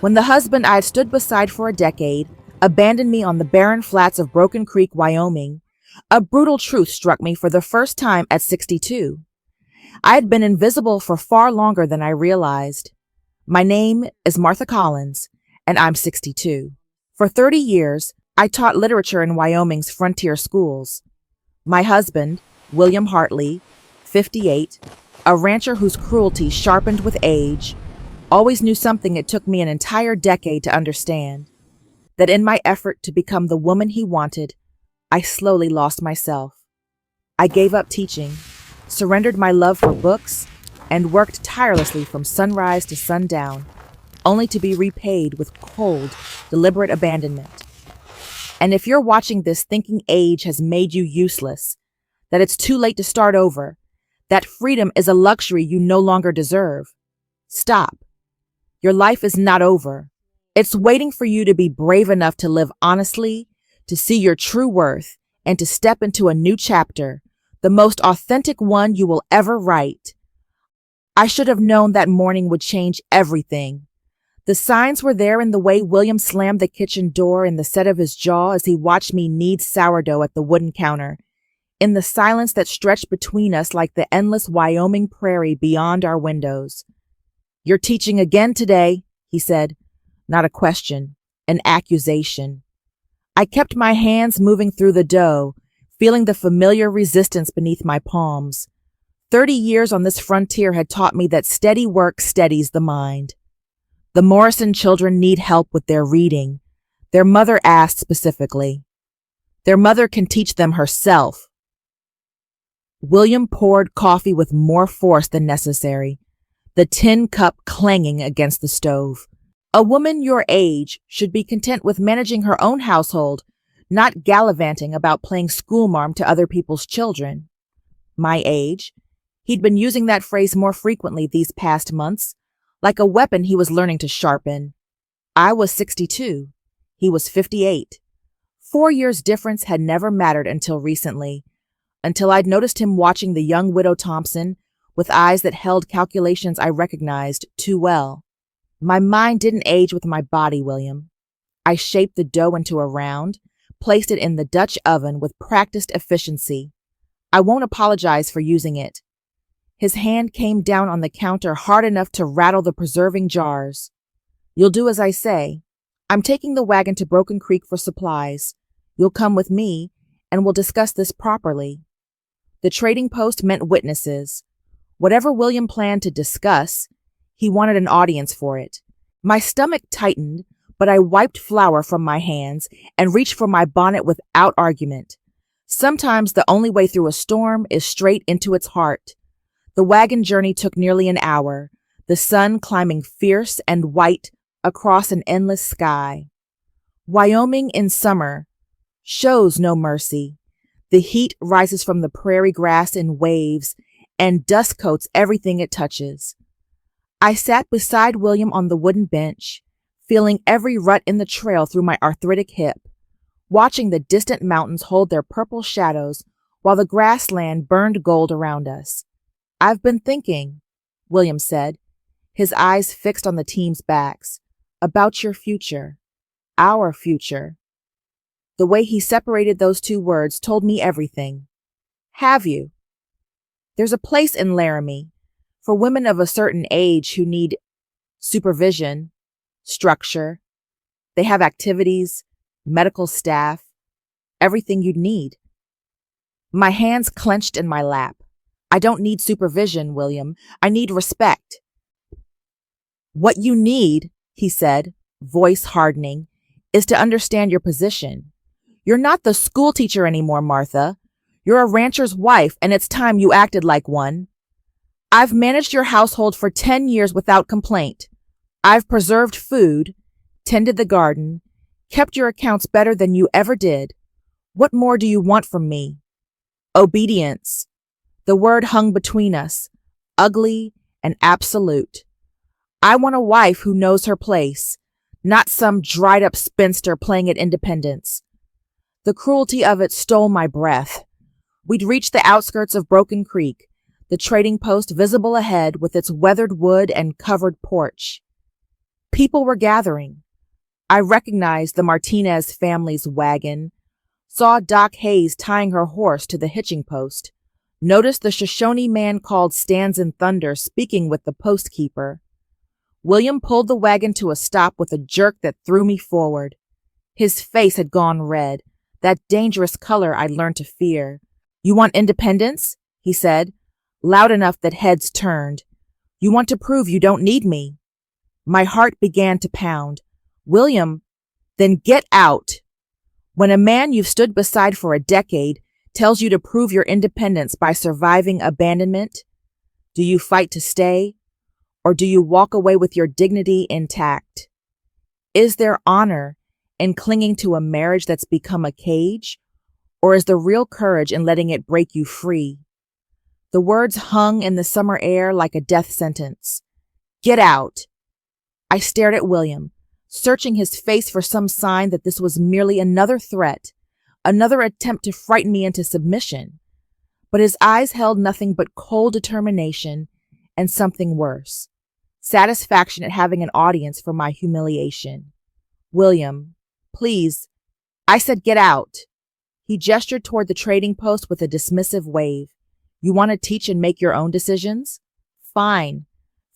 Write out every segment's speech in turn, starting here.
when the husband I had stood beside for a decade abandoned me on the barren flats of Broken Creek, Wyoming, a brutal truth struck me for the first time at 62. I had been invisible for far longer than I realized. My name is Martha Collins, and I'm 62. For 30 years, I taught literature in Wyoming's frontier schools. My husband, William Hartley, 58, a rancher whose cruelty sharpened with age, always knew something it took me an entire decade to understand. That in my effort to become the woman he wanted, I slowly lost myself. I gave up teaching, surrendered my love for books, and worked tirelessly from sunrise to sundown, only to be repaid with cold, deliberate abandonment. And if you're watching this thinking age has made you useless, that it's too late to start over, that freedom is a luxury you no longer deserve, stop. Your life is not over. It's waiting for you to be brave enough to live honestly, to see your true worth, and to step into a new chapter, the most authentic one you will ever write. I should have known that morning would change everything. The signs were there in the way William slammed the kitchen door, in the set of his jaw as he watched me knead sourdough at the wooden counter, in the silence that stretched between us like the endless Wyoming prairie beyond our windows. "You're teaching again today," he said. Not a question, an accusation. I kept my hands moving through the dough, feeling the familiar resistance beneath my palms. 30 years on this frontier had taught me that steady work steadies the mind. The Morrison children need help with their reading. Their mother asked specifically. Their mother can teach them herself. William poured coffee with more force than necessary, the tin cup clanging against the stove. A woman your age should be content with managing her own household, not gallivanting about playing schoolmarm to other people's children. My age? He'd been using that phrase more frequently these past months, like a weapon he was learning to sharpen. I was 62. He was 58. 4 years' difference had never mattered until recently, until I'd noticed him watching the young widow Thompson with eyes that held calculations I recognized too well. My mind didn't age with my body, William. I shaped the dough into a round, placed it in the Dutch oven with practiced efficiency. I won't apologize for using it. His hand came down on the counter hard enough to rattle the preserving jars. "You'll do as I say. I'm taking the wagon to Broken Creek for supplies. You'll come with me, and we'll discuss this properly." The trading post meant witnesses. Whatever William planned to discuss, he wanted an audience for it. My stomach tightened, but I wiped flour from my hands and reached for my bonnet without argument. Sometimes the only way through a storm is straight into its heart. The wagon journey took nearly an hour, the sun climbing fierce and white across an endless sky. Wyoming in summer shows no mercy. The heat rises from the prairie grass in waves and dust coats everything it touches. I sat beside William on the wooden bench, feeling every rut in the trail through my arthritic hip, watching the distant mountains hold their purple shadows while the grassland burned gold around us. "I've been thinking," William said, his eyes fixed on the team's backs, "about your future, our future." The way he separated those two words told me everything. "Have you?" There's a place in Laramie for women of a certain age who need supervision, structure. They have activities, medical staff, everything you'd need. My hands clenched in my lap. "I don't need supervision, William. I need respect." "What you need," he said, voice hardening, "is to understand your position. You're not the school teacher anymore, Martha. You're a rancher's wife, and it's time you acted like one. I've managed your household for 10 years without complaint. I've preserved food, tended the garden, kept your accounts better than you ever did. What more do you want from me?" Obedience. The word hung between us, ugly and absolute. I want a wife who knows her place, not some dried-up spinster playing at independence. The cruelty of it stole my breath. We'd reached the outskirts of Broken Creek, the trading post visible ahead with its weathered wood and covered porch. People were gathering. I recognized the Martinez family's wagon, saw Doc Hayes tying her horse to the hitching post, noticed the Shoshone man called Stands in Thunder speaking with the post keeper. William pulled the wagon to a stop with a jerk that threw me forward. His face had gone red, that dangerous color I'd learned to fear. "You want independence?" he said, loud enough that heads turned. "You want to prove you don't need me?" My heart began to pound. "William, then get out." When a man you've stood beside for a decade tells you to prove your independence by surviving abandonment, do you fight to stay, or do you walk away with your dignity intact? Is there honor in clinging to a marriage that's become a cage, or is the real courage in letting it break you free? The words hung in the summer air like a death sentence. "Get out." I stared at William, searching his face for some sign that this was merely another threat, another attempt to frighten me into submission. But his eyes held nothing but cold determination and something worse, satisfaction at having an audience for my humiliation. "William, please." I said, "Get out." He gestured toward the trading post with a dismissive wave. "You want to teach and make your own decisions? Fine.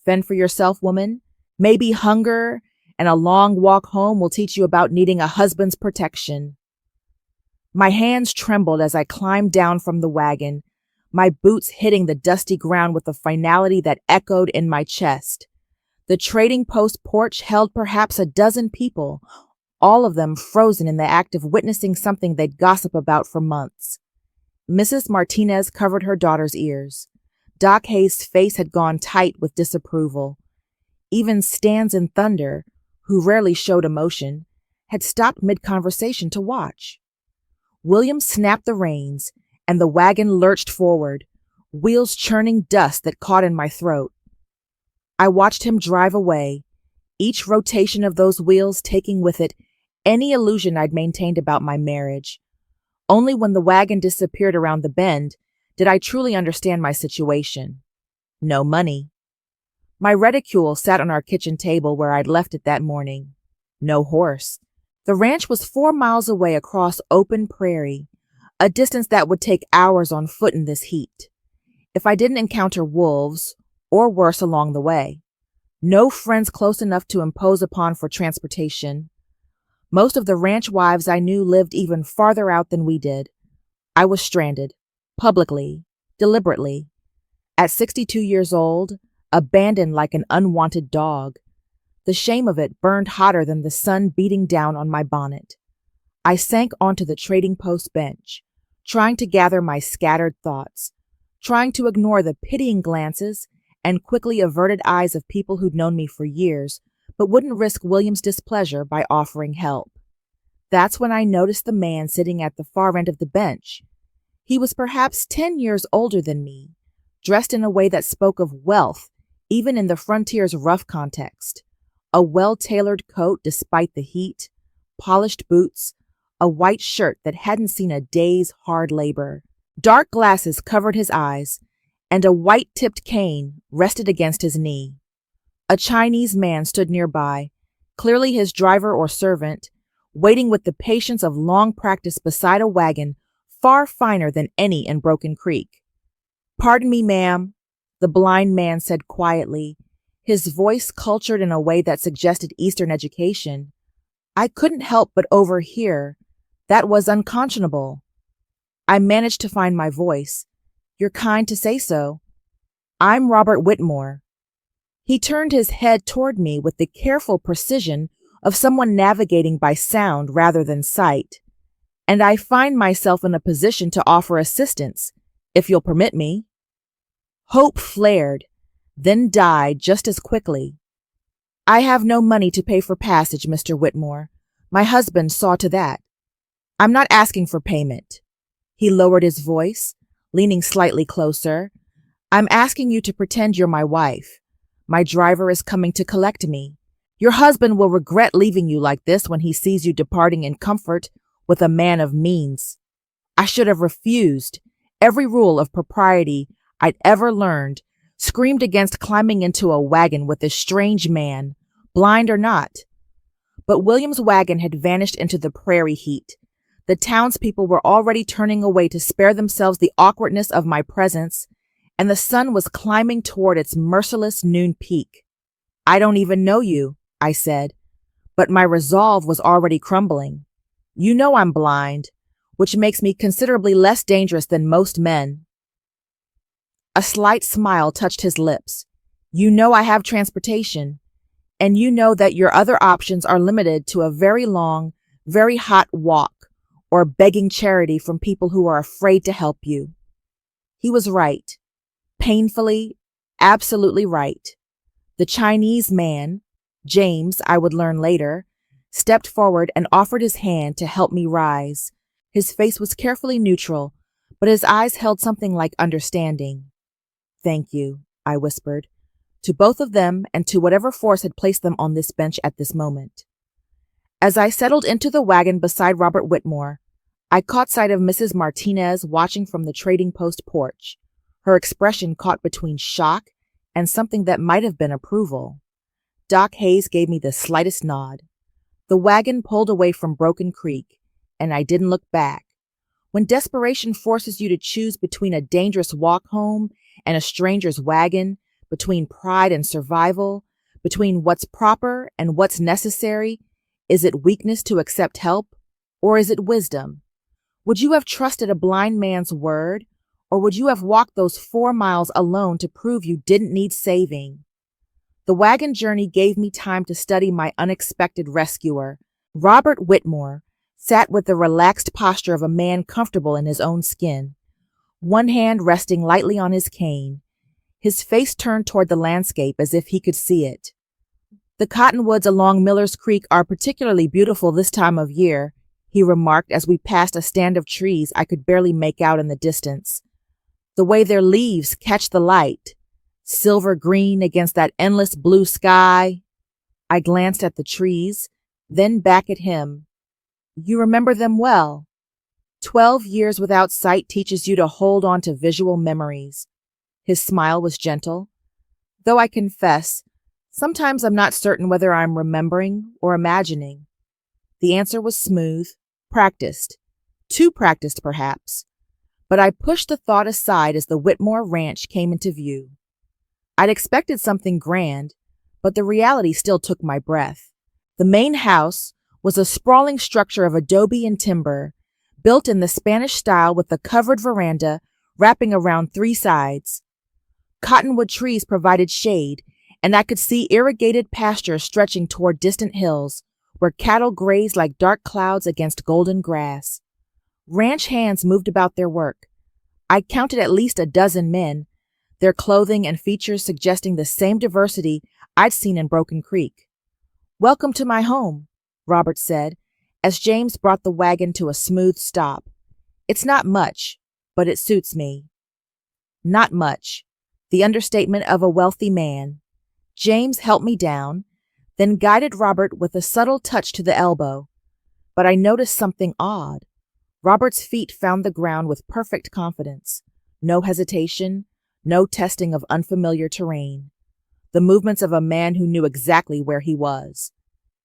Fend for yourself, woman. Maybe hunger and a long walk home will teach you about needing a husband's protection." My hands trembled as I climbed down from the wagon, my boots hitting the dusty ground with a finality that echoed in my chest. The trading post porch held perhaps a dozen people, all of them frozen in the act of witnessing something they'd gossip about for months. Mrs. Martinez covered her daughter's ears. Doc Hayes' face had gone tight with disapproval. Even Stands in Thunder, who rarely showed emotion, had stopped mid-conversation to watch. William snapped the reins, and the wagon lurched forward, wheels churning dust that caught in my throat. I watched him drive away, each rotation of those wheels taking with it any illusion I'd maintained about my marriage. Only when the wagon disappeared around the bend did I truly understand my situation. No money. My reticule sat on our kitchen table where I'd left it that morning. No horse. The ranch was 4 miles away across open prairie, a distance that would take hours on foot in this heat, if I didn't encounter wolves, or worse along the way. No friends close enough to impose upon for transportation. Most of the ranch wives I knew lived even farther out than we did. I was stranded, publicly, deliberately. At 62 years old, abandoned like an unwanted dog. The shame of it burned hotter than the sun beating down on my bonnet. I sank onto the trading post bench, trying to gather my scattered thoughts, trying to ignore the pitying glances and quickly averted eyes of people who'd known me for years, but wouldn't risk William's displeasure by offering help. That's when I noticed the man sitting at the far end of the bench. He was perhaps 10 years older than me, dressed in a way that spoke of wealth, even in the frontier's rough context. A well-tailored coat despite the heat, polished boots, a white shirt that hadn't seen a day's hard labor. Dark glasses covered his eyes, and a white-tipped cane rested against his knee. A Chinese man stood nearby, clearly his driver or servant, waiting with the patience of long practice beside a wagon far finer than any in Broken Creek. "Pardon me, ma'am," the blind man said quietly, his voice cultured in a way that suggested Eastern education. I couldn't help but overhear. That was unconscionable. I managed to find my voice. "You're kind to say so. I'm Robert Whitmore." He turned his head toward me with the careful precision of someone navigating by sound rather than sight, and I find myself in a position to offer assistance, if you'll permit me. Hope flared, then died just as quickly. "I have no money to pay for passage, Mr. Whitmore. My husband saw to that. I'm not asking for payment." He lowered his voice, leaning slightly closer. "I'm asking you to pretend you're my wife. My driver is coming to collect me. Your husband will regret leaving you like this when he sees you departing in comfort with a man of means." I should have refused. Every rule of propriety I'd ever learned screamed against climbing into a wagon with a strange man, blind or not. But William's wagon had vanished into the prairie heat. The townspeople were already turning away to spare themselves the awkwardness of my presence, and the sun was climbing toward its merciless noon peak. "I don't even know you," I said, but my resolve was already crumbling. "You know I'm blind, which makes me considerably less dangerous than most men." A slight smile touched his lips. "You know I have transportation, and you know that your other options are limited to a very long, very hot walk or begging charity from people who are afraid to help you." He was right. Painfully, absolutely right. The Chinese man, James, I would learn later, stepped forward and offered his hand to help me rise. His face was carefully neutral, but his eyes held something like understanding. "Thank you," I whispered, to both of them and to whatever force had placed them on this bench at this moment. As I settled into the wagon beside Robert Whitmore, I caught sight of Mrs. Martinez watching from the trading post porch, her expression caught between shock and something that might have been approval. Doc Hayes gave me the slightest nod. The wagon pulled away from Broken Creek, and I didn't look back. When desperation forces you to choose between a dangerous walk home and a stranger's wagon, between pride and survival, between what's proper and what's necessary, is it weakness to accept help, or is it wisdom? Would you have trusted a blind man's word, or would you have walked those 4 miles alone to prove you didn't need saving? The wagon journey gave me time to study my unexpected rescuer. Robert Whitmore sat with the relaxed posture of a man comfortable in his own skin, one hand resting lightly on his cane, his face turned toward the landscape as if he could see it. "The cottonwoods along Miller's Creek are particularly beautiful this time of year," he remarked as we passed a stand of trees I could barely make out in the distance. "The way their leaves catch the light, silver green against that endless blue sky." I glanced at the trees, then back at him. "You remember them well. 12 years without sight teaches you to hold on to visual memories." His smile was gentle, though I confess, sometimes I'm not certain whether I'm remembering or imagining. The answer was smooth, practiced, too practiced perhaps, but I pushed the thought aside as the Whitmore Ranch came into view. I'd expected something grand, but the reality still took my breath. The main house was a sprawling structure of adobe and timber, built in the Spanish style with a covered veranda wrapping around 3 sides. Cottonwood trees provided shade, and I could see irrigated pastures stretching toward distant hills, where cattle grazed like dark clouds against golden grass. Ranch hands moved about their work. I counted at least a dozen men, their clothing and features suggesting the same diversity I'd seen in Broken Creek. "Welcome to my home," Robert said, as James brought the wagon to a smooth stop. "It's not much, but it suits me." Not much, the understatement of a wealthy man. James helped me down, then guided Robert with a subtle touch to the elbow. But I noticed something odd. Robert's feet found the ground with perfect confidence. No hesitation, no testing of unfamiliar terrain. The movements of a man who knew exactly where he was.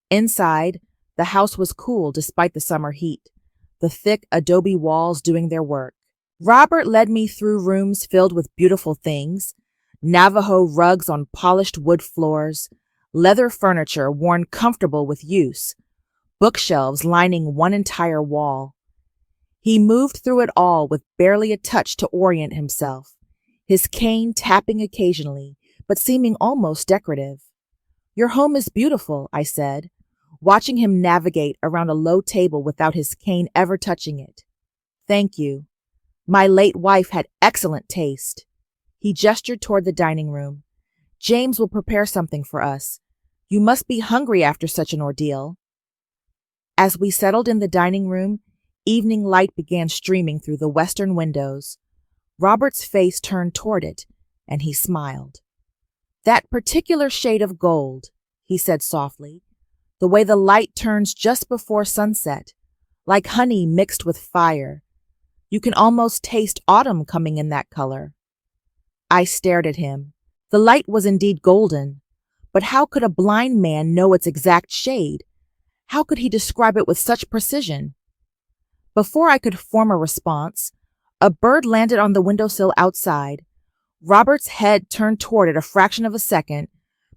Inside, the house was cool despite the summer heat, the thick adobe walls doing their work. Robert led me through rooms filled with beautiful things, Navajo rugs on polished wood floors, leather furniture worn comfortable with use, bookshelves lining one entire wall. He moved through it all with barely a touch to orient himself, his cane tapping occasionally, but seeming almost decorative. "Your home is beautiful," I said, watching him navigate around a low table without his cane ever touching it. "Thank you. My late wife had excellent taste." He gestured toward the dining room. "James will prepare something for us. You must be hungry after such an ordeal." As we settled in the dining room, evening light began streaming through the western windows. Robert's face turned toward it, and he smiled. "That particular shade of gold," he said softly, "the way the light turns just before sunset, like honey mixed with fire. You can almost taste autumn coming in that color." I stared at him. The light was indeed golden, But how could a blind man know its exact shade? How could he describe it with such precision? Before I could form a response, a bird landed on the windowsill outside. Robert's head turned toward it a fraction of a second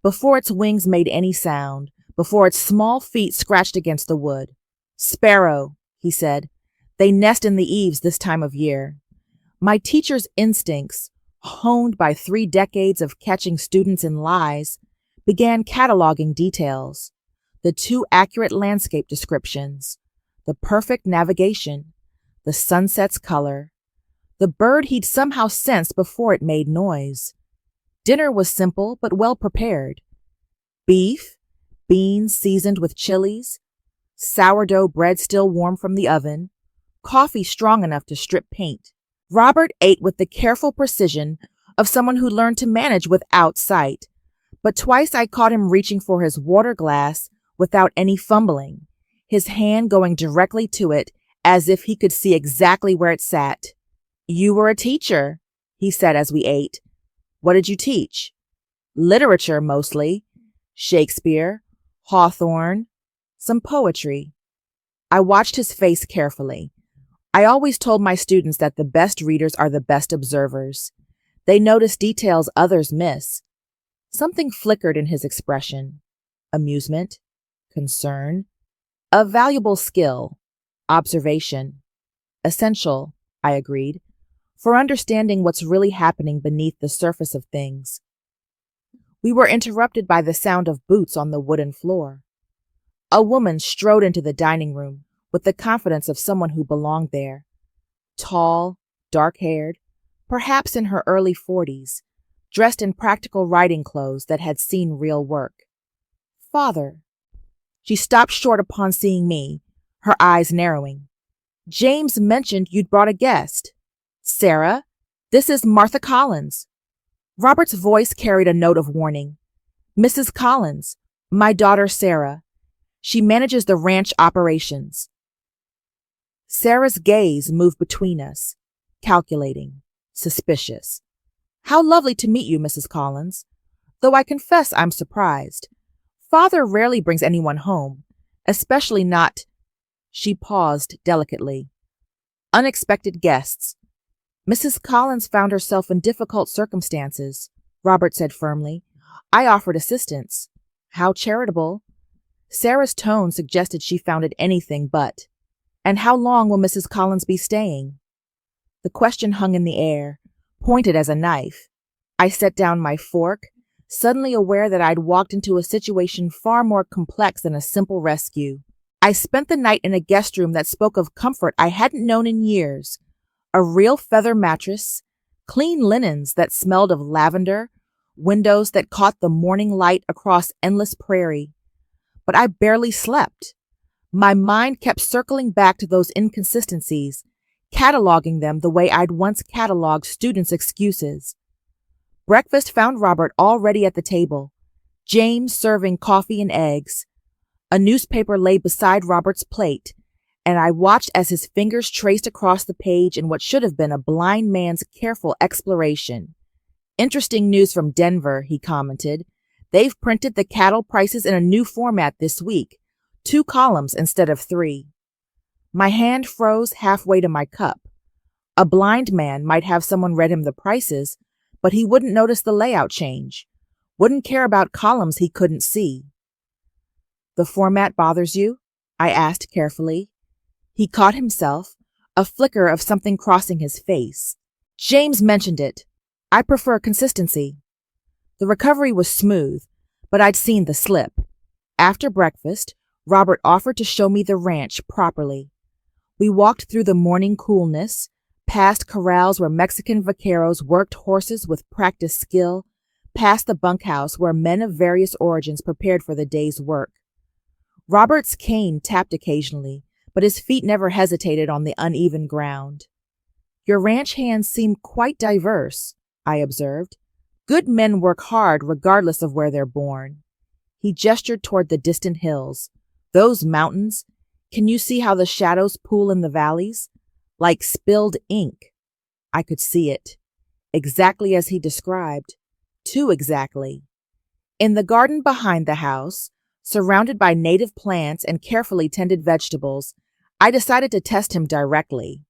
before its wings made any sound, before its small feet scratched against the wood. "Sparrow," he said. "They nest in the eaves this time of year." My teacher's instincts, honed by 3 decades of catching students in lies, began cataloging details. The 2 accurate landscape descriptions, the perfect navigation, the sunset's color, the bird he'd somehow sensed before it made noise. Dinner was simple but well prepared. Beef, beans seasoned with chilies, sourdough bread still warm from the oven, coffee strong enough to strip paint. Robert ate with the careful precision of someone who learned to manage without sight, but twice I caught him reaching for his water glass without any fumbling, his hand going directly to it as if he could see exactly where it sat. "You were a teacher," he said as we ate. "What did you teach?" "Literature, mostly. Shakespeare, Hawthorne, some poetry." I watched his face carefully. I always told my students that the best readers are the best observers. They notice details others miss. Something flickered in his expression. Amusement, concern, a valuable skill, observation. Essential, I agreed, for understanding what's really happening beneath the surface of things. We were interrupted by the sound of boots on the wooden floor. A woman strode into the dining room with the confidence of someone who belonged there. Tall, dark-haired, perhaps in her early 40s, dressed in practical riding clothes that had seen real work. "Father." She stopped short upon seeing me, her eyes narrowing. "James mentioned you'd brought a guest. Sarah, this is Martha Collins." Robert's voice carried a note of warning. "Mrs. Collins, my daughter Sarah. She manages the ranch operations." Sarah's gaze moved between us, calculating, suspicious. "How lovely to meet you, Mrs. Collins. Though I confess I'm surprised. Father rarely brings anyone home, especially not—" She paused delicately. "Unexpected guests." "Mrs. Collins found herself in difficult circumstances," Robert said firmly. "I offered assistance." "How charitable." Sarah's tone suggested she found it anything but. "And how long will Mrs. Collins be staying?" The question hung in the air, pointed as a knife. I set down my fork, suddenly aware that I'd walked into a situation far more complex than a simple rescue. I spent the night in a guest room that spoke of comfort I hadn't known in years. A real feather mattress, clean linens that smelled of lavender, windows that caught the morning light across endless prairie. But I barely slept. My mind kept circling back to those inconsistencies, cataloging them the way I'd once cataloged students' excuses. Breakfast found Robert already at the table, James serving coffee and eggs. A newspaper lay beside Robert's plate, and I watched as his fingers traced across the page in what should have been a blind man's careful exploration. "Interesting news from Denver," he commented. "They've printed the cattle prices in a new format this week, 2 columns instead of 3. My hand froze halfway to my cup. A blind man might have someone read him the prices, but he wouldn't notice the layout change, wouldn't care about columns he couldn't see. "The format bothers you?" I asked carefully. He caught himself, a flicker of something crossing his face. "James mentioned it. I prefer consistency." The recovery was smooth, but I'd seen the slip. After breakfast, Robert offered to show me the ranch properly. We walked through the morning coolness, past corrals where Mexican vaqueros worked horses with practiced skill, past the bunkhouse where men of various origins prepared for the day's work. Robert's cane tapped occasionally, but his feet never hesitated on the uneven ground. "Your ranch hands seem quite diverse," I observed. "Good men work hard regardless of where they're born." He gestured toward the distant hills. "Those mountains, can you see how the shadows pool in the valleys? Like spilled ink." I could see it. Exactly as he described. Too exactly. In the garden behind the house, surrounded by native plants and carefully tended vegetables, I decided to test him directly.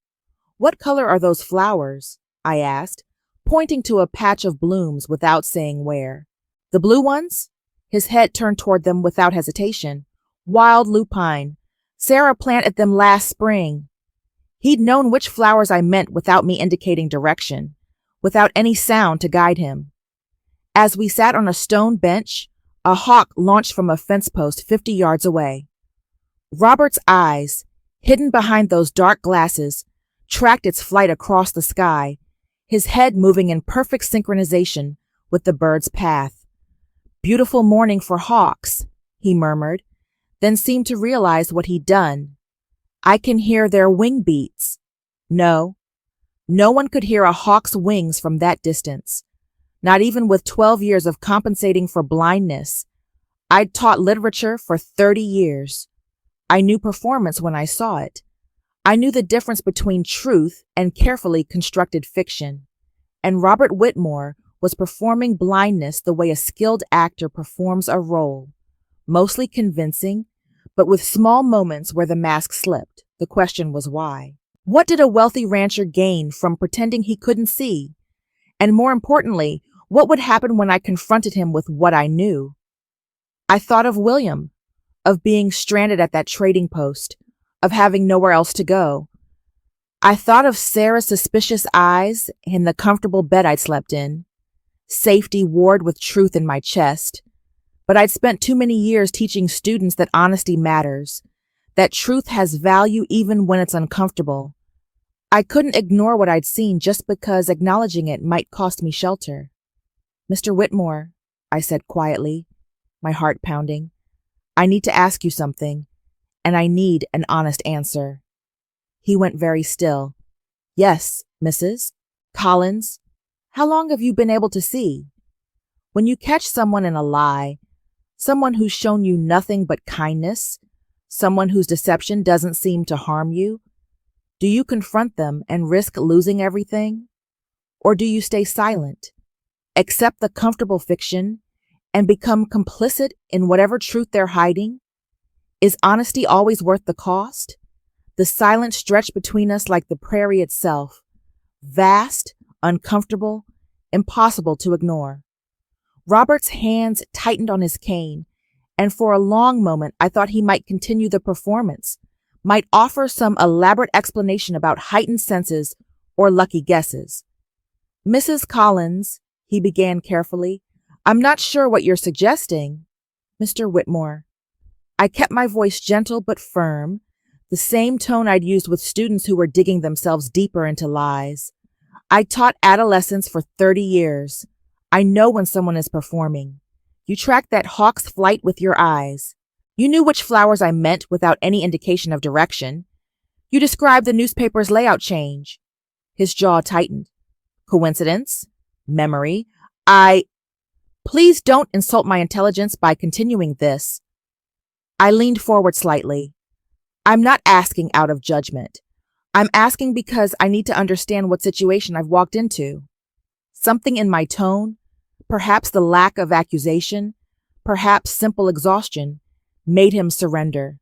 "What color are those flowers?" I asked, pointing to a patch of blooms without saying where. "The blue ones?" His head turned toward them without hesitation. "Wild lupine. Sarah planted them last spring." He'd known which flowers I meant without me indicating direction, without any sound to guide him. As we sat on a stone bench, a hawk launched from a fence post 50 yards away. Robert's eyes, hidden behind those dark glasses, tracked its flight across the sky, his head moving in perfect synchronization with the bird's path. "Beautiful morning for hawks," he murmured, then seemed to realize what he'd done. "I can hear their wing beats." No one could hear a hawk's wings from that distance. Not even with 12 years of compensating for blindness. I'd taught literature for 30 years. I knew performance when I saw it. I knew the difference between truth and carefully constructed fiction. And Robert Whitmore was performing blindness the way a skilled actor performs a role, mostly convincing, but with small moments where the mask slipped. The question was why. What did a wealthy rancher gain from pretending he couldn't see? And more importantly, what would happen when I confronted him with what I knew? I thought of William, of being stranded at that trading post, of having nowhere else to go. I thought of Sarah's suspicious eyes in the comfortable bed I'd slept in, safety ward with truth in my chest. But I'd spent too many years teaching students that honesty matters, that truth has value even when it's uncomfortable. I couldn't ignore what I'd seen just because acknowledging it might cost me shelter. "Mr. Whitmore," I said quietly, my heart pounding, "I need to ask you something, and I need an honest answer." He went very still. "Yes, Mrs. Collins, how long have you been able to see? When you catch someone in a lie, someone who's shown you nothing but kindness, someone whose deception doesn't seem to harm you, do you confront them and risk losing everything? Or do you stay silent, accept the comfortable fiction, and become complicit in whatever truth they're hiding? Is honesty always worth the cost? The silence stretched between us like the prairie itself, vast, uncomfortable, impossible to ignore. Robert's hands tightened on his cane, and for a long moment I thought he might continue the performance, might offer some elaborate explanation about heightened senses or lucky guesses. "Mrs. Collins," he began carefully, "I'm not sure what you're suggesting." "Mr. Whitmore." I kept my voice gentle but firm, the same tone I'd used with students who were digging themselves deeper into lies. I taught adolescents for 30 years. I know when someone is performing. You tracked that hawk's flight with your eyes. You knew which flowers I meant without any indication of direction. You described the newspaper's layout change. His jaw tightened. Coincidence? Memory? Please don't insult my intelligence by continuing this. I leaned forward slightly. I'm not asking out of judgment. I'm asking because I need to understand what situation I've walked into. Something in my tone, perhaps the lack of accusation, perhaps simple exhaustion, made him surrender.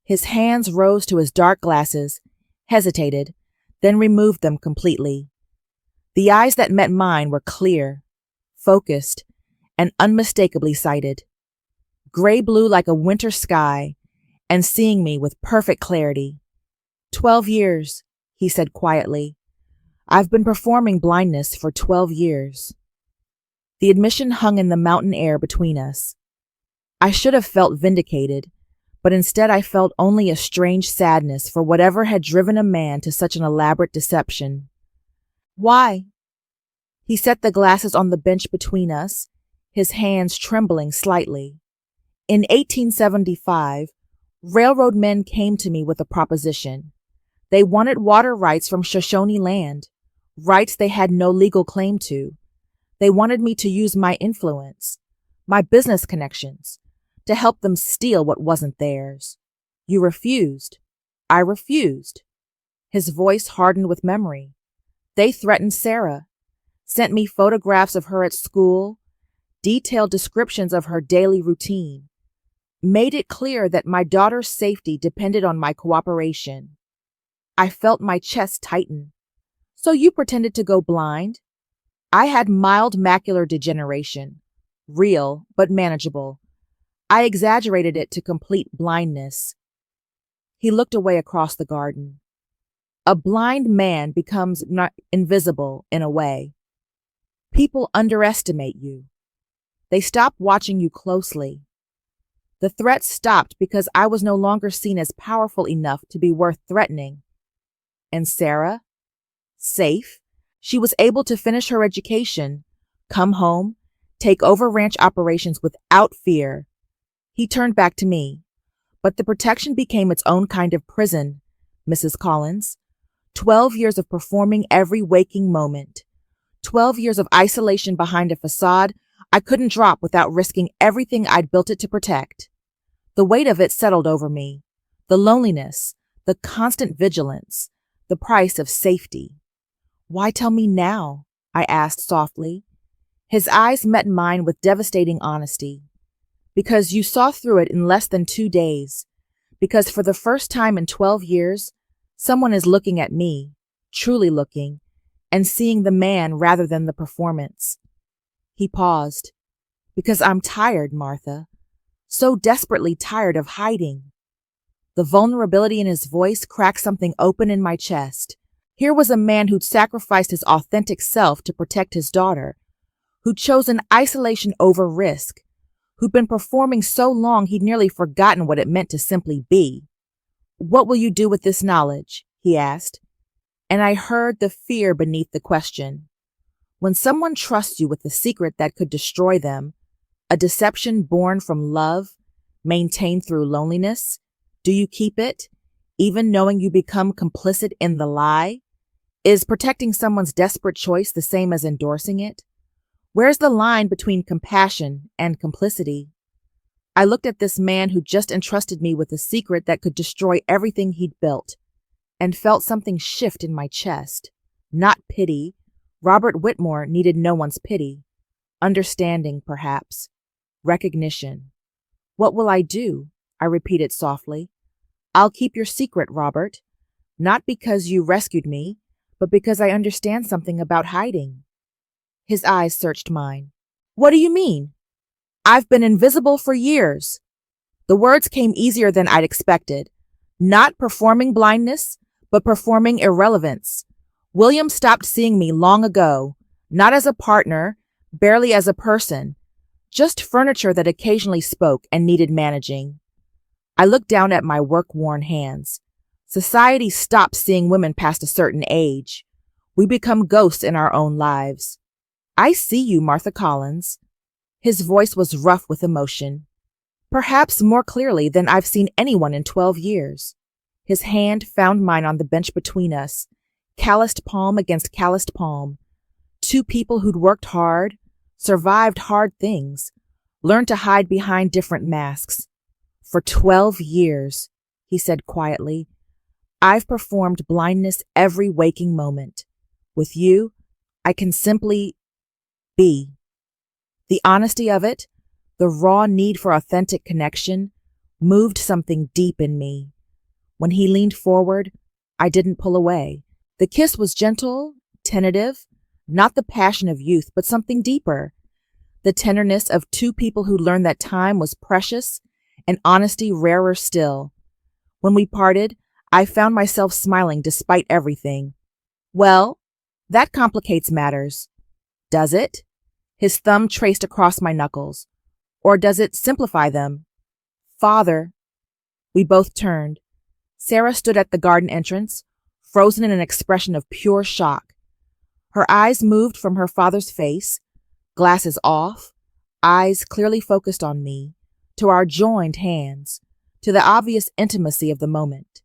His hands rose to his dark glasses, hesitated, then removed them completely. The eyes that met mine were clear, focused, and unmistakably sighted. Gray-blue like a winter sky, and seeing me with perfect clarity. 12 years, he said quietly. I've been performing blindness for 12 years. The admission hung in the mountain air between us. I should have felt vindicated, but instead I felt only a strange sadness for whatever had driven a man to such an elaborate deception. Why? He set the glasses on the bench between us, his hands trembling slightly. In 1875, railroad men came to me with a proposition. They wanted water rights from Shoshone land, rights they had no legal claim to. They wanted me to use my influence, my business connections, to help them steal what wasn't theirs. You refused. I refused. His voice hardened with memory. They threatened Sarah, sent me photographs of her at school, detailed descriptions of her daily routine, made it clear that my daughter's safety depended on my cooperation. I felt my chest tighten. So you pretended to go blind? I had mild macular degeneration, real but manageable. I exaggerated it to complete blindness. He looked away across the garden. A blind man becomes invisible in a way. People underestimate you. They stop watching you closely. The threat stopped because I was no longer seen as powerful enough to be worth threatening. And Sarah? Safe. She was able to finish her education, come home, take over ranch operations without fear. He turned back to me. But the protection became its own kind of prison, Mrs. Collins. 12 years of performing every waking moment. 12 years of isolation behind a facade I couldn't drop without risking everything I'd built it to protect. The weight of it settled over me. The loneliness, the constant vigilance, the price of safety. Why tell me now? I asked softly. His eyes met mine with devastating honesty. Because you saw through it in less than 2 days. Because for the first time in 12 years, someone is looking at me, truly looking, and seeing the man rather than the performance. He paused. Because I'm tired, Martha. So desperately tired of hiding. The vulnerability in his voice cracked something open in my chest. Here was a man who'd sacrificed his authentic self to protect his daughter, who'd chosen isolation over risk, who'd been performing so long he'd nearly forgotten what it meant to simply be. What will you do with this knowledge? He asked. And I heard the fear beneath the question. When someone trusts you with a secret that could destroy them, a deception born from love, maintained through loneliness, do you keep it, even knowing you become complicit in the lie? Is protecting someone's desperate choice the same as endorsing it? Where's the line between compassion and complicity? I looked at this man who just entrusted me with a secret that could destroy everything he'd built, and felt something shift in my chest. Not pity. Robert Whitmore needed no one's pity. Understanding, perhaps. Recognition. What will I do? I repeated softly. I'll keep your secret, Robert. Not because you rescued me, but because I understand something about hiding. His eyes searched mine. What do you mean? I've been invisible for years. The words came easier than I'd expected. Not performing blindness, but performing irrelevance. William stopped seeing me long ago, not as a partner, barely as a person, just furniture that occasionally spoke and needed managing. I looked down at my work-worn hands. Society stopped seeing women past a certain age. We become ghosts in our own lives. I see you, Martha Collins. His voice was rough with emotion, perhaps more clearly than I've seen anyone in 12 years. His hand found mine on the bench between us, calloused palm against calloused palm. Two people who'd worked hard, survived hard things, learned to hide behind different masks. For 12 years, he said quietly, I've performed blindness every waking moment. With you, I can simply be. The honesty of it, the raw need for authentic connection, moved something deep in me. When he leaned forward, I didn't pull away. The kiss was gentle, tentative, not the passion of youth, but something deeper. The tenderness of two people who learned that time was precious and honesty rarer still. When we parted, I found myself smiling despite everything. Well, that complicates matters. Does it? His thumb traced across my knuckles. Or does it simplify them? Father. We both turned. Sarah stood at the garden entrance, frozen in an expression of pure shock. Her eyes moved from her father's face, glasses off, eyes clearly focused on me, to our joined hands, to the obvious intimacy of the moment.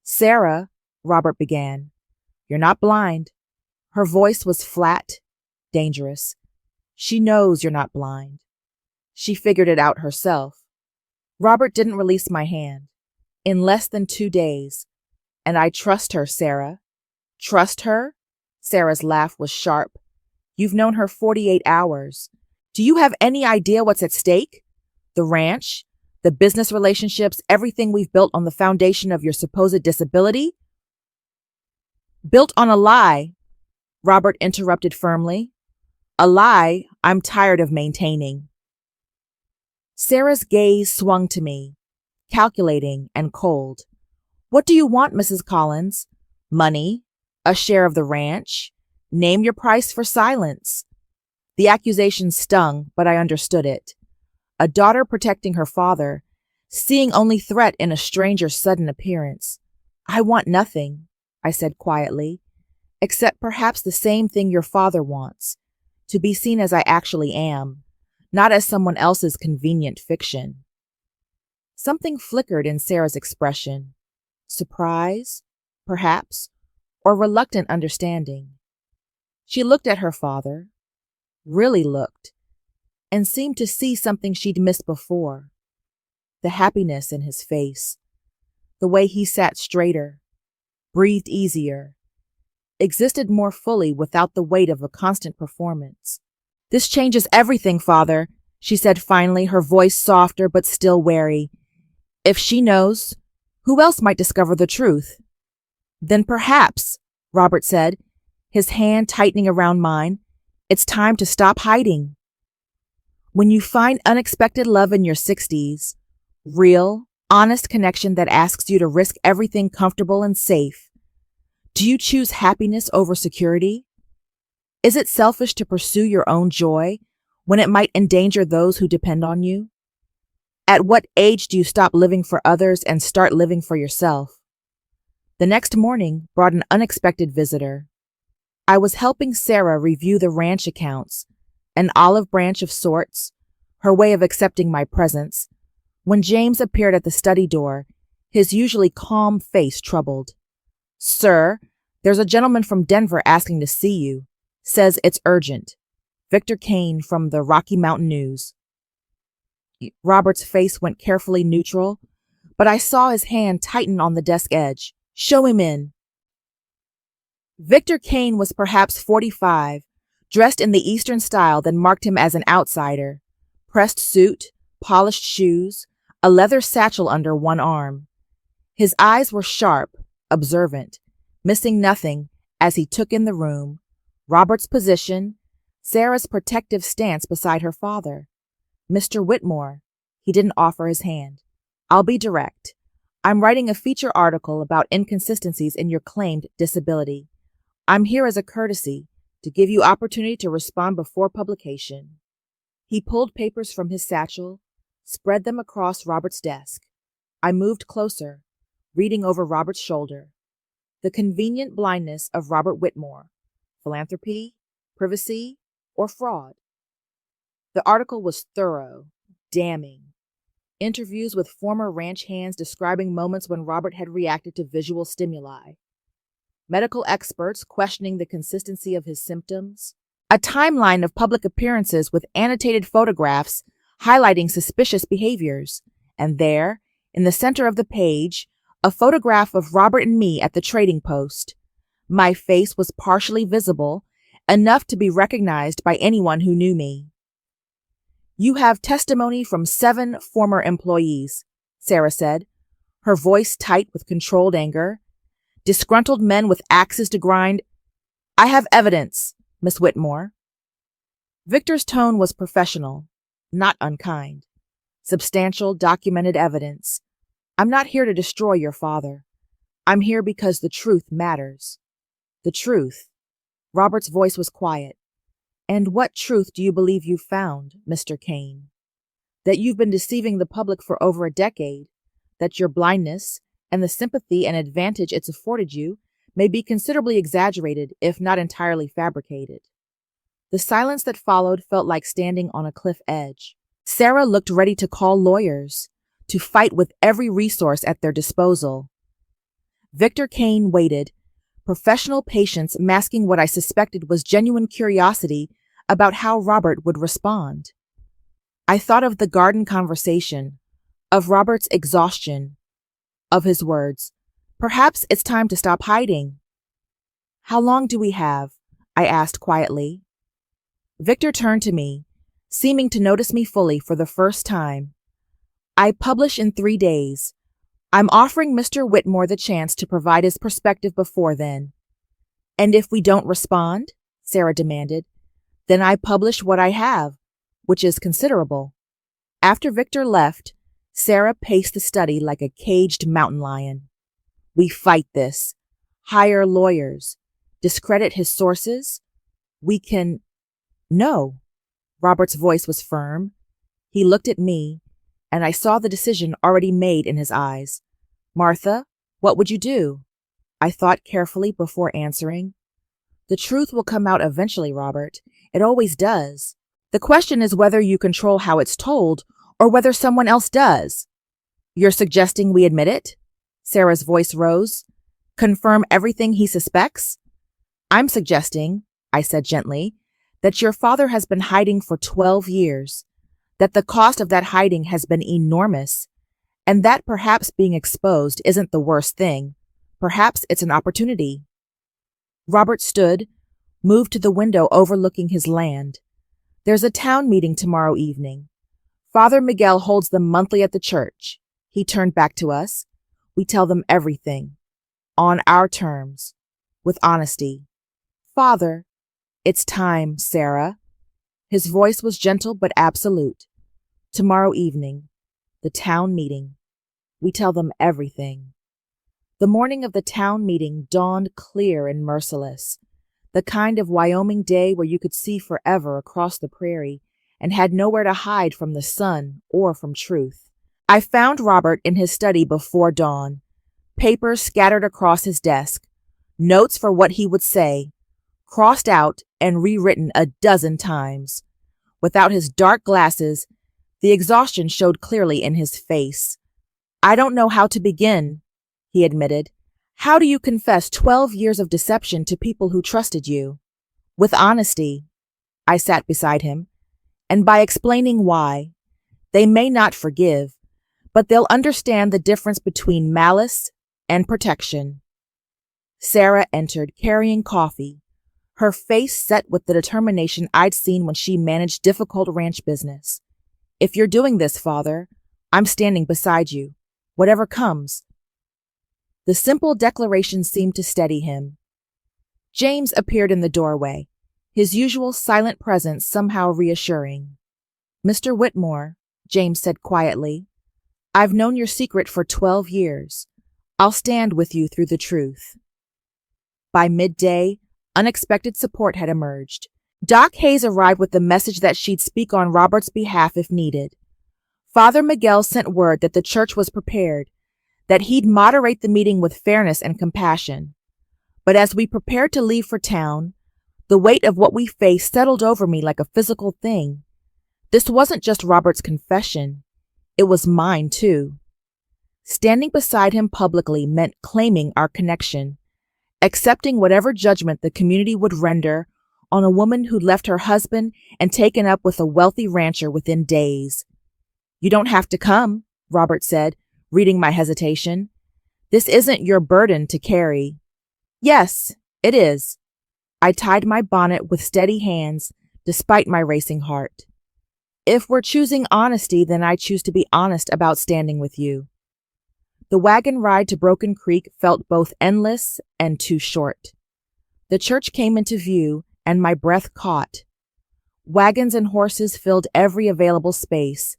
Sarah, Robert began, you're not blind. Her voice was flat, dangerous. She knows you're not blind. She figured it out herself. Robert didn't release my hand. In less than 2 days. And I trust her, Sarah. Trust her? Sarah's laugh was sharp. You've known her 48 hours. Do you have any idea what's at stake? The ranch, the business relationships, everything we've built on the foundation of your supposed disability? Built on a lie, Robert interrupted firmly. A lie I'm tired of maintaining. Sarah's gaze swung to me, calculating and cold. What do you want, Mrs. Collins? Money? A share of the ranch? Name your price for silence. The accusation stung, but I understood it. A daughter protecting her father, seeing only threat in a stranger's sudden appearance. I want nothing, I said quietly, except perhaps the same thing your father wants, to be seen as I actually am, not as someone else's convenient fiction. Something flickered in Sarah's expression. Surprise, perhaps, or reluctant understanding. She looked at her father, really looked, and seemed to see something she'd missed before. The happiness in his face, the way he sat straighter, breathed easier, existed more fully without the weight of a constant performance. This changes everything, Father, she said finally, her voice softer but still wary. If she knows, who else might discover the truth? Then perhaps, Robert said, his hand tightening around mine, it's time to stop hiding. When you find unexpected love in your 60s, real, honest connection that asks you to risk everything comfortable and safe, do you choose happiness over security? Is it selfish to pursue your own joy when it might endanger those who depend on you? At what age do you stop living for others and start living for yourself? The next morning brought an unexpected visitor. I was helping Sarah review the ranch accounts, an olive branch of sorts, her way of accepting my presence, when James appeared at the study door, his usually calm face troubled. Sir, there's a gentleman from Denver asking to see you. Says it's urgent. Victor Kane from the Rocky Mountain News. Robert's face went carefully neutral, but I saw his hand tighten on the desk edge. Show him in. Victor Kane was perhaps 45, dressed in the Eastern style that marked him as an outsider. Pressed suit, polished shoes, a leather satchel under one arm. His eyes were sharp, observant, missing nothing as he took in the room, Robert's position, Sarah's protective stance beside her father. Mr. Whitmore, he didn't offer his hand. I'll be direct. I'm writing a feature article about inconsistencies in your claimed disability. I'm here as a courtesy to give you opportunity to respond before publication. He pulled papers from his satchel, spread them across Robert's desk. I moved closer, reading over Robert's shoulder. The convenient blindness of Robert Whitmore. Philanthropy, privacy, or fraud? The article was thorough, damning. Interviews with former ranch hands describing moments when Robert had reacted to visual stimuli. Medical experts questioning the consistency of his symptoms. A timeline of public appearances with annotated photographs highlighting suspicious behaviors. And there, in the center of the page, a photograph of Robert and me at the trading post. My face was partially visible, enough to be recognized by anyone who knew me. You have testimony from 7 former employees, Sarah said, her voice tight with controlled anger. Disgruntled men with axes to grind. I have evidence, Miss Whitmore. Victor's tone was professional, not unkind. Substantial, documented evidence. I'm not here to destroy your father. I'm here because the truth matters. The truth. Robert's voice was quiet. And what truth do you believe you found, Mr. Kane? That you've been deceiving the public for over a decade, that your blindness and the sympathy and advantage it's afforded you may be considerably exaggerated, if not entirely fabricated. The silence that followed felt like standing on a cliff edge. Sarah looked ready to call lawyers, to fight with every resource at their disposal. Victor Kane waited, professional patience masking what I suspected was genuine curiosity about how Robert would respond. I thought of the garden conversation, of Robert's exhaustion, of his words, "Perhaps it's time to stop hiding." "How long do we have?" I asked quietly. Victor turned to me, seeming to notice me fully for the first time. I publish in 3 days. I'm offering Mr. Whitmore the chance to provide his perspective before then. And if we don't respond, Sarah demanded, then I publish what I have, which is considerable. After Victor left, Sarah paced the study like a caged mountain lion. We fight this. Hire lawyers. Discredit his sources. We can... No. Robert's voice was firm. He looked at me, and I saw the decision already made in his eyes. Martha, what would you do? I thought carefully before answering. The truth will come out eventually, Robert. It always does. The question is whether you control how it's told or whether someone else does. You're suggesting we admit it? Sarah's voice rose. Confirm everything he suspects? I'm suggesting, I said gently, that your father has been hiding for 12 years, that the cost of that hiding has been enormous, and that perhaps being exposed isn't the worst thing. Perhaps it's an opportunity. Robert stood, moved to the window overlooking his land. There's a town meeting tomorrow evening. Father Miguel holds them monthly at the church. He turned back to us. We tell them everything. On our terms. With honesty. Father, it's time, Sarah. His voice was gentle but absolute. Tomorrow evening. The town meeting. We tell them everything. The morning of the town meeting dawned clear and merciless. The kind of Wyoming day where you could see forever across the prairie and had nowhere to hide from the sun or from truth. I found Robert in his study before dawn, papers scattered across his desk, notes for what he would say, crossed out and rewritten a dozen times. Without his dark glasses, the exhaustion showed clearly in his face. I don't know how to begin, he admitted. How do you confess 12 years of deception to people who trusted you? With honesty. I sat beside him, and by explaining why. They may not forgive, but they'll understand the difference between malice and protection. Sarah entered, carrying coffee, her face set with the determination I'd seen when she managed difficult ranch business. If you're doing this, Father, I'm standing beside you, whatever comes. The simple declaration seemed to steady him. James appeared in the doorway, his usual silent presence somehow reassuring. Mr. Whitmore, James said quietly, I've known your secret for 12 years. I'll stand with you through the truth. By midday, unexpected support had emerged. Doc Hayes arrived with the message that she'd speak on Robert's behalf if needed. Father Miguel sent word that the church was prepared, that he'd moderate the meeting with fairness and compassion. But as we prepared to leave for town, the weight of what we faced settled over me like a physical thing. This wasn't just Robert's confession. It was mine, too. Standing beside him publicly meant claiming our connection, accepting whatever judgment the community would render on a woman who'd left her husband and taken up with a wealthy rancher within days. You don't have to come, Robert said, reading my hesitation. This isn't your burden to carry. Yes, it is. I tied my bonnet with steady hands, despite my racing heart. If we're choosing honesty, then I choose to be honest about standing with you. The wagon ride to Broken Creek felt both endless and too short. The church came into view, and my breath caught. Wagons and horses filled every available space.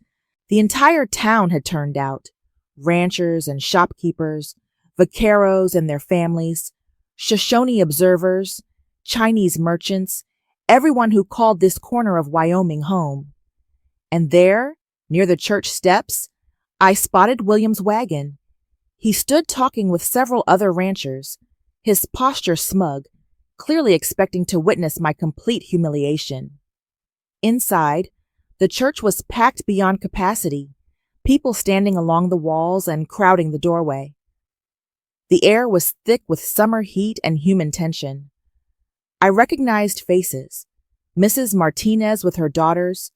The entire town had turned out. Ranchers and shopkeepers, vaqueros and their families, Shoshone observers, Chinese merchants, everyone who called this corner of Wyoming home. And there, near the church steps, I spotted William's wagon. He stood talking with several other ranchers, his posture smug, clearly expecting to witness my complete humiliation. Inside, the church was packed beyond capacity, people standing along the walls and crowding the doorway. The air was thick with summer heat and human tension. I recognized faces, Mrs. Martinez with her daughters,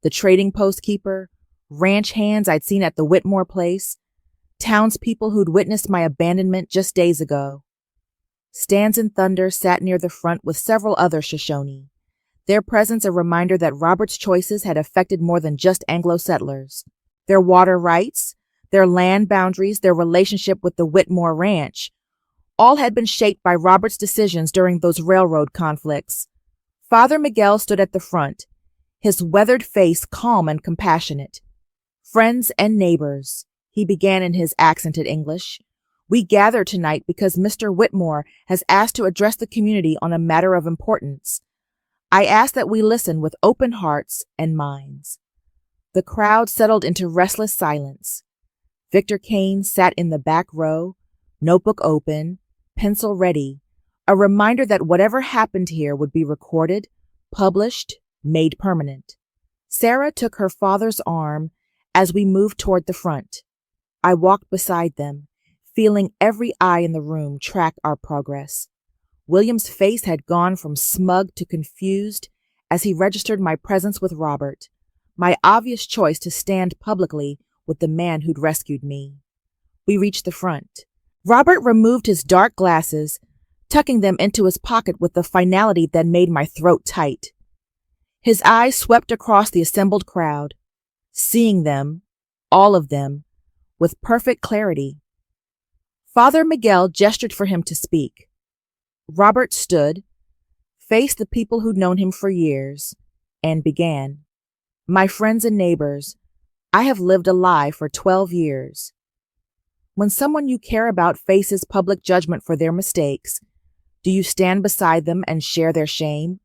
the trading post keeper, ranch hands I'd seen at the Whitmore place, townspeople who'd witnessed my abandonment just days ago. Stands and Thunder sat near the front with several other Shoshone. their presence a reminder that Robert's choices had affected more than just Anglo settlers. Their water rights, their land boundaries, their relationship with the Whitmore Ranch, all had been shaped by Robert's decisions during those railroad conflicts. Father Miguel stood at the front, his weathered face calm and compassionate. "Friends and neighbors," he began in his accented English, "we gather tonight because Mr. Whitmore has asked to address the community on a matter of importance. I ask that we listen with open hearts and minds." The crowd settled into restless silence. Victor Kane sat in the back row, notebook open, pencil ready, a reminder that whatever happened here would be recorded, published, made permanent. Sarah took her father's arm as we moved toward the front. I walked beside them, feeling every eye in the room track our progress. William's face had gone from smug to confused as he registered my presence with Robert, my obvious choice to stand publicly with the man who'd rescued me. We reached the front. Robert removed his dark glasses, tucking them into his pocket with a finality that made my throat tight. His eyes swept across the assembled crowd, seeing them, all of them, with perfect clarity. Father Miguel gestured for him to speak. Robert stood, faced the people who'd known him for years, and began. "My friends and neighbors, I have lived a lie for 12 years. When someone you care about faces public judgment for their mistakes, do you stand beside them and share their shame?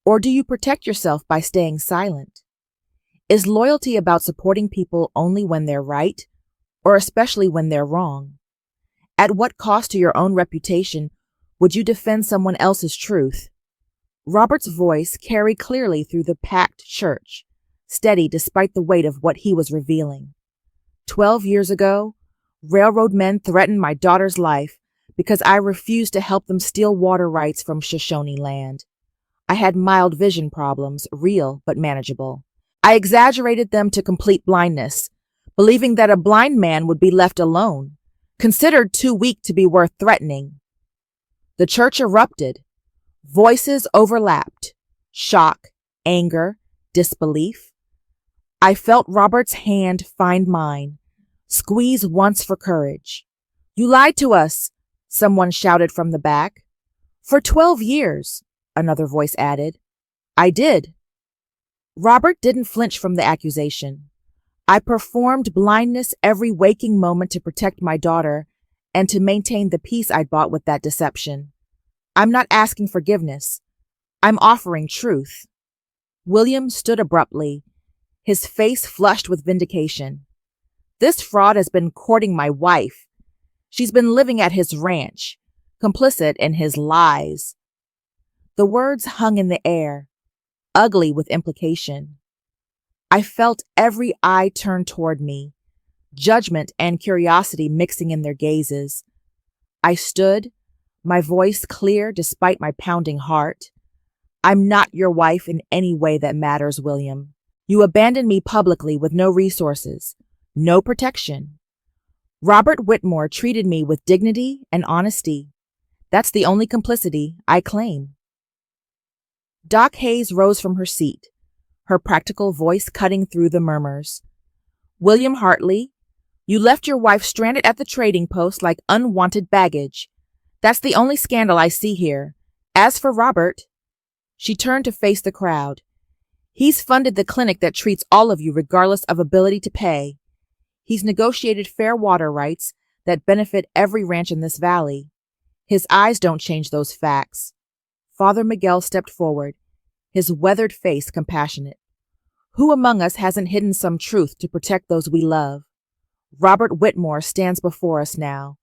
Or do you protect yourself by staying silent? Is loyalty about supporting people only when they're right, or especially when they're wrong? At what cost to your own reputation would you defend someone else's truth?" Robert's voice carried clearly through the packed church, steady despite the weight of what he was revealing. 12 years ago, railroad men threatened my daughter's life because I refused to help them steal water rights from Shoshone land. I had mild vision problems, real but manageable. I exaggerated them to complete blindness, believing that a blind man would be left alone, considered too weak to be worth threatening. The church erupted. Voices overlapped. Shock, anger, disbelief. I felt Robert's hand find mine, squeeze once for courage. "You lied to us," someone shouted from the back. "For 12 years," another voice added. "I did." Robert didn't flinch from the accusation. I performed blindness every waking moment to protect my daughter and to maintain the peace I'd bought with that deception. I'm not asking forgiveness. I'm offering truth. William stood abruptly, his face flushed with vindication. "This fraud has been courting my wife. She's been living at his ranch, complicit in his lies." The words hung in the air, ugly with implication. I felt every eye turn toward me, judgment and curiosity mixing in their gazes. I stood, my voice clear despite my pounding heart. "I'm not your wife in any way that matters, William. You abandoned me publicly with no resources, no protection. Robert Whitmore treated me with dignity and honesty. That's the only complicity I claim." Doc Hayes rose from her seat, her practical voice cutting through the murmurs. "William Hartley, you left your wife stranded at the trading post like unwanted baggage. That's the only scandal I see here. As for Robert," she turned to face the crowd, "he's funded the clinic that treats all of you regardless of ability to pay. He's negotiated fair water rights that benefit every ranch in this valley. His eyes don't change those facts." Father Miguel stepped forward, his weathered face compassionate. "Who among us hasn't hidden some truth to protect those we love? Robert Whitmore stands before us now,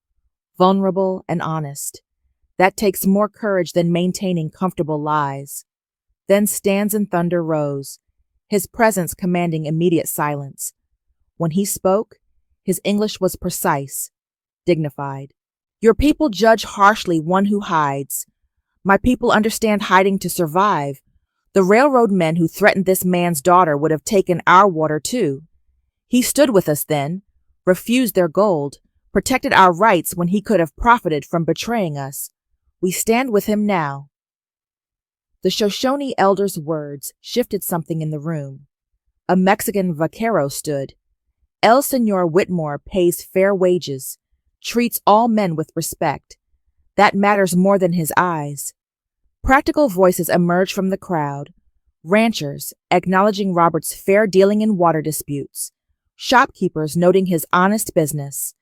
vulnerable and honest. That takes more courage than maintaining comfortable lies." Then Stands and Thunder rose, his presence commanding immediate silence. When he spoke, his English was precise, dignified. "Your people judge harshly one who hides. My people understand hiding to survive. The railroad men who threatened this man's daughter would have taken our water too. He stood with us then, refused their gold, protected our rights when he could have profited from betraying us. We stand with him now." The Shoshone elder's words shifted something in the room. A Mexican vaquero stood. El Señor Whitmore pays fair wages, treats all men with respect. That matters more than his eyes. Practical voices emerged from the crowd. Ranchers acknowledging Robert's fair dealing in water disputes. Shopkeepers noting his honest business.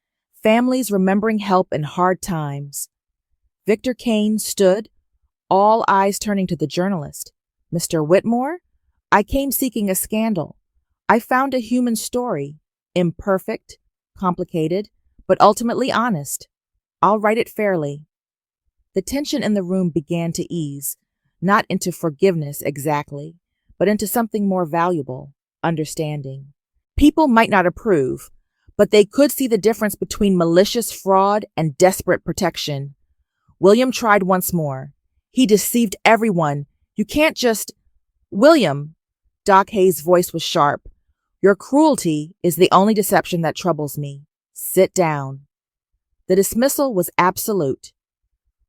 Families remembering help in hard times. Victor Kane stood, all eyes turning to the journalist. Mr. Whitmore? I came seeking a scandal. I found a human story. Imperfect, complicated, but ultimately honest. I'll write it fairly. The tension in the room began to ease, not into forgiveness exactly, but into something more valuable, understanding. People might not approve, but they could see the difference between malicious fraud and desperate protection. William tried once more. He deceived everyone. You can't just... William, Doc Hayes' voice was sharp. Your cruelty is the only deception that troubles me. Sit down. The dismissal was absolute.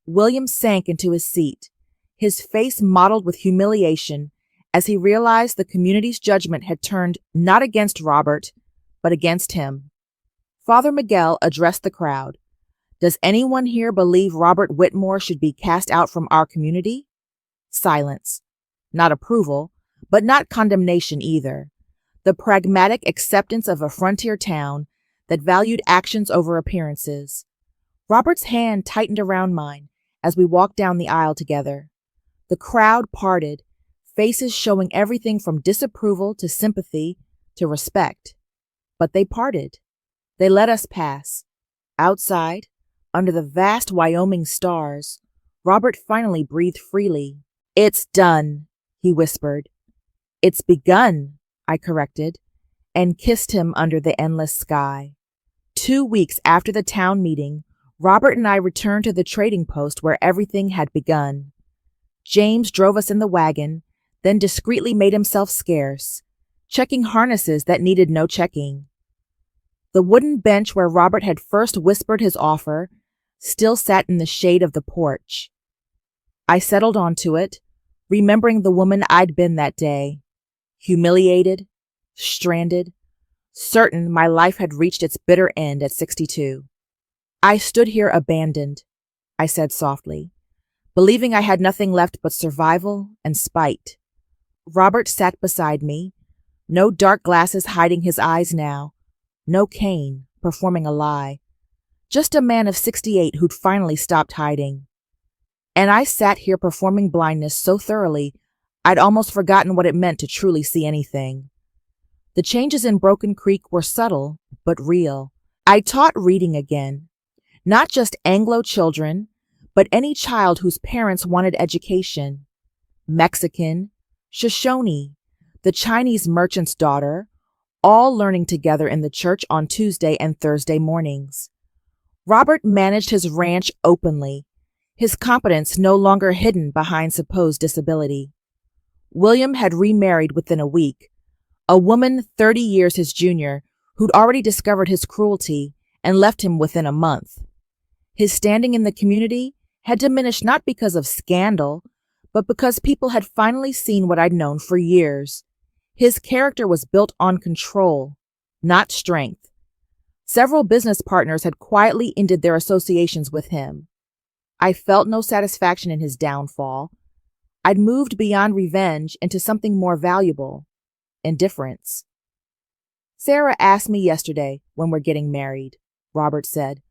William sank into his seat, his face mottled with humiliation as he realized the community's judgment had turned not against Robert, but against him. Father Miguel addressed the crowd. Does anyone here believe Robert Whitmore should be cast out from our community? Silence. Not approval, but not condemnation either. The pragmatic acceptance of a frontier town that valued actions over appearances. Robert's hand tightened around mine as we walked down the aisle together. The crowd parted, faces showing everything from disapproval to sympathy to respect. But they parted. They let us pass. Outside, under the vast Wyoming stars, Robert finally breathed freely. It's done, he whispered. It's begun, I corrected, and kissed him under the endless sky. 2 weeks after the town meeting, Robert and I returned to the trading post where everything had begun. James drove us in the wagon, then discreetly made himself scarce, checking harnesses that needed no checking. The wooden bench where Robert had first whispered his offer still sat in the shade of the porch. I settled onto it, remembering the woman I'd been that day. Humiliated, stranded, certain my life had reached its bitter end at 62. I stood here abandoned, I said softly, believing I had nothing left but survival and spite. Robert sat beside me, no dark glasses hiding his eyes now, no cane performing a lie, just a man of 68 who'd finally stopped hiding. And I sat here performing blindness so thoroughly I'd almost forgotten what it meant to truly see anything. The changes in Broken Creek were subtle, but real. I taught reading again. Not just Anglo children, but any child whose parents wanted education. Mexican, Shoshone, the Chinese merchant's daughter, all learning together in the church on Tuesday and Thursday mornings. Robert managed his ranch openly, his competence no longer hidden behind supposed disability. William had remarried within a week, a woman 30 years his junior who'd already discovered his cruelty and left him within a month. His standing in the community had diminished not because of scandal, but because people had finally seen what I'd known for years. His character was built on control, not strength. Several business partners had quietly ended their associations with him. I felt no satisfaction in his downfall. I'd moved beyond revenge into something more valuable, indifference. Sarah asked me yesterday when we're getting married, Robert said,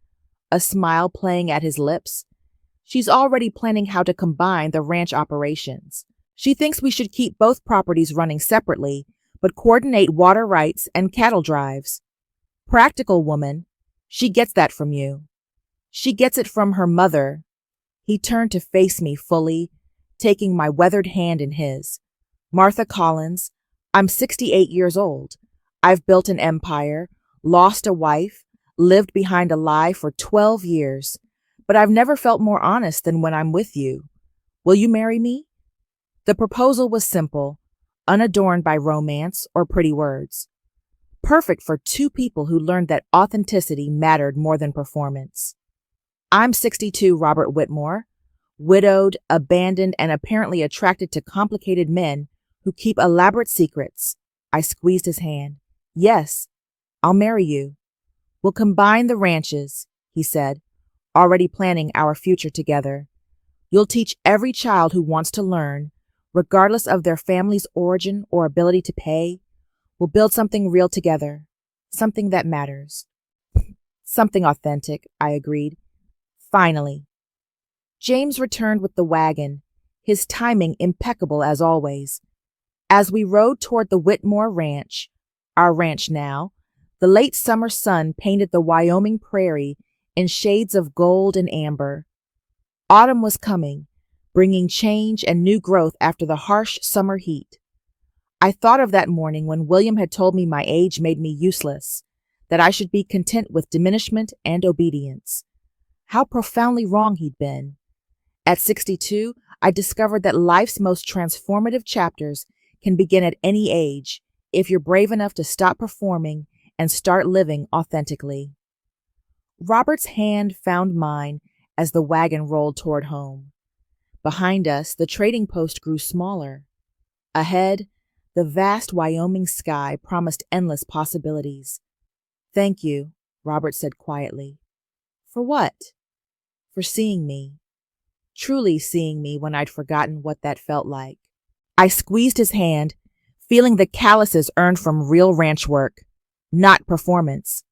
a smile playing at his lips. She's already planning how to combine the ranch operations. She thinks we should keep both properties running separately, but coordinate water rights and cattle drives. Practical woman, she gets that from you. She gets it from her mother. He turned to face me fully, taking my weathered hand in his. Martha Collins, I'm 68 years old. I've built an empire, lost a wife, lived behind a lie for 12 years, but I've never felt more honest than when I'm with you. Will you marry me? The proposal was simple, unadorned by romance or pretty words. Perfect for two people who learned that authenticity mattered more than performance. I'm 62, Robert Whitmore. widowed, abandoned, and apparently attracted to complicated men who keep elaborate secrets. I squeezed his hand. Yes, I'll marry you. We'll combine the ranches, he said, already planning our future together. You'll teach every child who wants to learn, regardless of their family's origin or ability to pay. We'll build something real together, something that matters. Something authentic, I agreed. Finally. James returned with the wagon, his timing impeccable as always. As we rode toward the Whitmore Ranch, our ranch now, the late summer sun painted the Wyoming prairie in shades of gold and amber. Autumn was coming, bringing change and new growth after the harsh summer heat. I thought of that morning when William had told me my age made me useless, that I should be content with diminishment and obedience. How profoundly wrong he'd been. At 62, I discovered that life's most transformative chapters can begin at any age if you're brave enough to stop performing and start living authentically. Robert's hand found mine as the wagon rolled toward home. Behind us, the trading post grew smaller. Ahead, the vast Wyoming sky promised endless possibilities. Thank you, Robert said quietly. For what? For seeing me. Truly seeing me when I'd forgotten what that felt like. I squeezed his hand, feeling the calluses earned from real ranch work, not performance.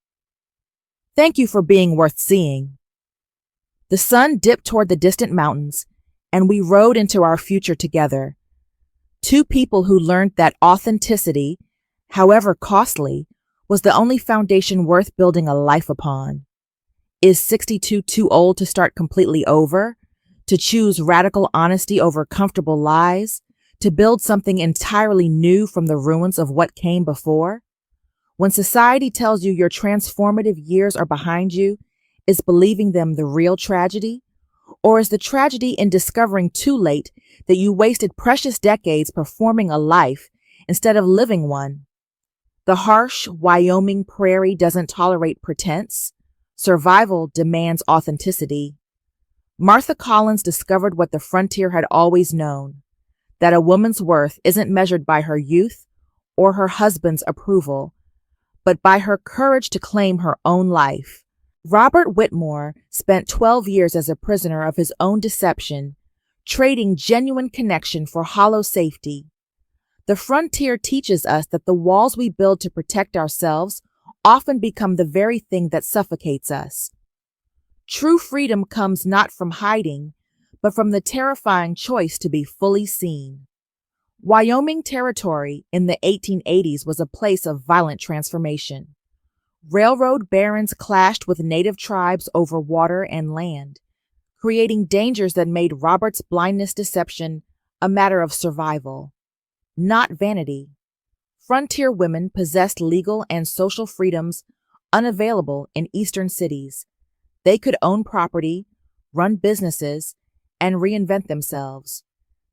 Thank you for being worth seeing. The sun dipped toward the distant mountains, and we rode into our future together. Two people who learned that authenticity, however costly, was the only foundation worth building a life upon. Is 62 too old to start completely over? To choose radical honesty over comfortable lies? To build something entirely new from the ruins of what came before? When society tells you your transformative years are behind you, is believing them the real tragedy? Or is the tragedy in discovering too late that you wasted precious decades performing a life instead of living one? The harsh Wyoming prairie doesn't tolerate pretense. Survival demands authenticity. Martha Collins discovered what the frontier had always known, that a woman's worth isn't measured by her youth or her husband's approval, but by her courage to claim her own life. Robert Whitmore spent 12 years as a prisoner of his own deception, trading genuine connection for hollow safety. The frontier teaches us that the walls we build to protect ourselves often become the very thing that suffocates us. True freedom comes not from hiding, but from the terrifying choice to be fully seen. Wyoming Territory in the 1880s was a place of violent transformation. Railroad barons clashed with native tribes over water and land, creating dangers that made Robert's blindness deception a matter of survival, not vanity. Frontier women possessed legal and social freedoms unavailable in eastern cities. They could own property, run businesses, and reinvent themselves.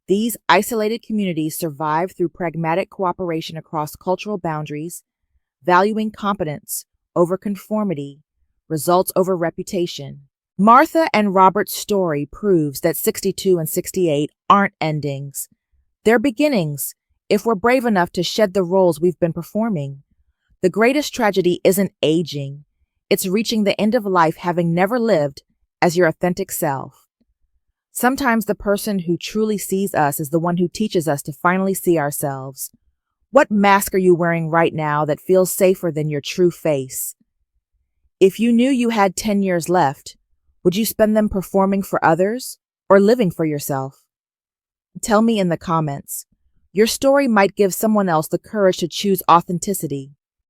These isolated communities survived through pragmatic cooperation across cultural boundaries, valuing competence over conformity, results over reputation. Martha and Robert's story proves that 62 and 68 aren't endings. They're beginnings, if we're brave enough to shed the roles we've been performing. The greatest tragedy isn't aging. It's reaching the end of life having never lived as your authentic self. Sometimes the person who truly sees us is the one who teaches us to finally see ourselves. What mask are you wearing right now that feels safer than your true face? If you knew you had 10 years left, would you spend them performing for others or living for yourself? Tell me in the comments. Your story might give someone else the courage to choose authenticity.